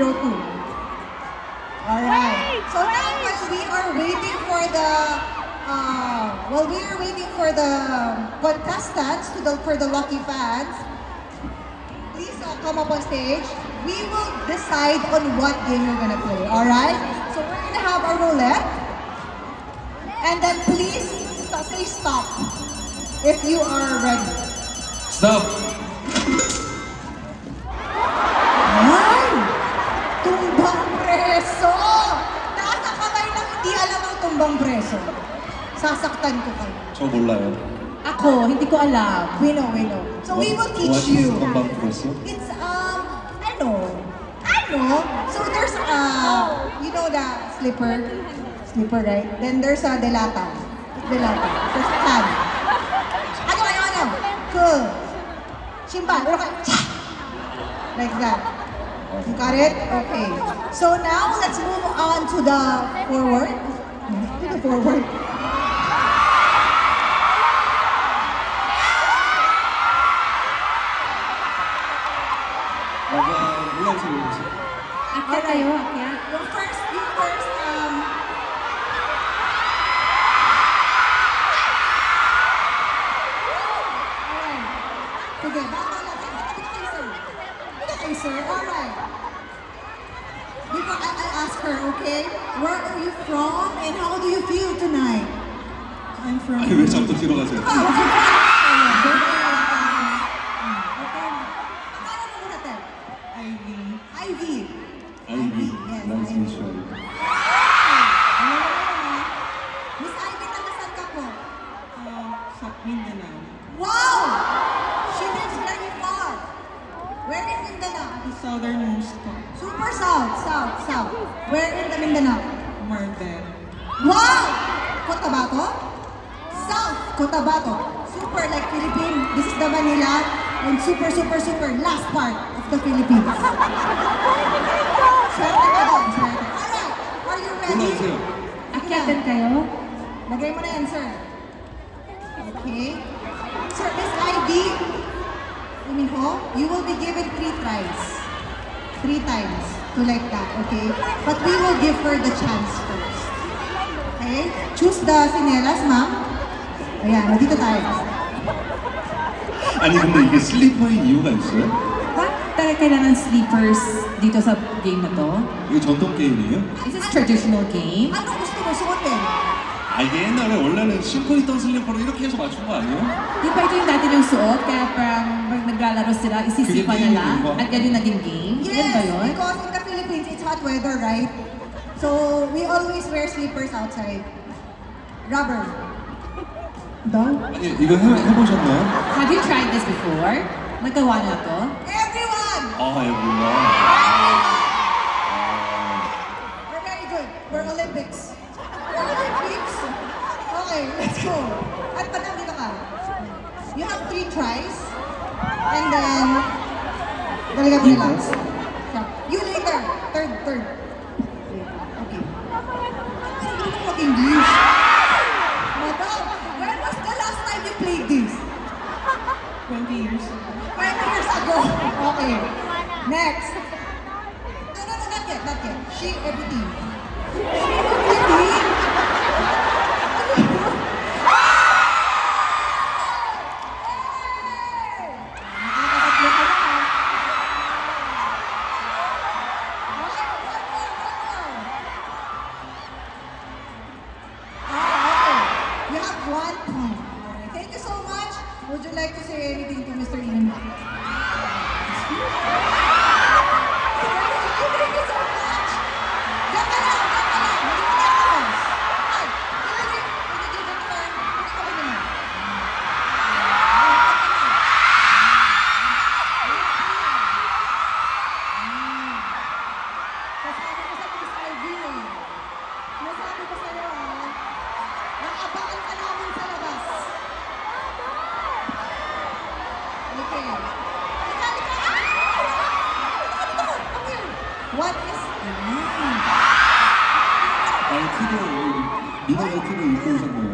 row 2. Alright. So now while we are waiting for the contestants for the lucky fans, please come up on stage. We will decide on what game you're gonna play. Alright? So we're gonna have a roulette. And then please say stop if you are ready. Stop! Ay! Tumbang preso! Nasa kamay ng hindi alam ang tumbang preso. Sasaktan ko kayo. 저 몰라요. Ako, hindi ko alam. We know. So we will teach What you. is tumbang preso? It's, So there's, you know the slipper, right? Then there's a delata. There's a can. Ano? Cool. Shimba, like that. You got it? Okay. So now let's move on to the forward. 올라오세요. Akyat tayo, akyat. You first. Alright. Sige, bago natin. Dito kayo, sir. Alright. Before I'll ask her, okay? Where are you from and how do you feel tonight? I'm from... 아니 왜 자꾸 뒤로 가세요? Ivy. 아이비. Yes, 나이스 Ivy. 미션. Miss Ivy, taga-saan ka po? Sa Mindanao. Wow! She lives very far. Where in Mindanao? The southernmost po. Super south. Where in the Mindanao? Marbel. Wow! Cotabato? South Cotabato. Super like Philippine. This is the Manila. And super last part of the Philippines. Swerte ka doon, swerte. Alright, are you ready? 올라오세요. Akyatan kayo? Lagay mo na yan, sir. Okay. Sir, Miss Ivy, you will be given 3 tries. 3 times to like that, okay? But we will give her the chance first. Okay? Choose the sinelas, ma'am. Ayan, dito tayo. 아니 근데 이게 슬리퍼인 이유가 있어요? Bakit talaga kailangan sleepers dito sa game na to? 이게 전통 게임이에요? Is this traditional game? Ano gusto mo suotin? 아 이게 옛날에 원래는 신고 있던 슬리퍼로 이렇게 해서 맞춘 거 아니에요? Di ba ito yung dati yung suot? Kaya parang pag naglalaro sila, isisipa Kaya nila. game, di ba? At yan yung naging game? Yan ba yun? Because in the Philippines, it's hot weather, right? So, we always wear slippers outside. Rubber. Done? 아니 이거 해보셨나요? Have you tried this before? Nagawa na to? Everyone! 아 해보나. We're very good. We're Olympics. Okay, let's go. At panang dito ka. You have 3 tries. And then, dalaga mo na lang. You later. Third. Okay. Saan ka mag-English? Madam, when was the last time you played this? 20 years ago. 20 years ago. Okay. Next. No, not yet. She, everything. Everything? Nakakatatlo ka na. Okay, one more. Okay. You have 1 point. Alright. Thank you so much. Would you like to say anything to Mr. Ian? Thank you so much. Diyan ka lang. Hindi mo na tapos. Ay, hindi ka naman. Kasama ko sa Miss Ivy eh. Nasabi ko sa'yo naabangan ka namin sa labas. Okay. What is... 아니 티도 민호가 티도 입고 오셨네요.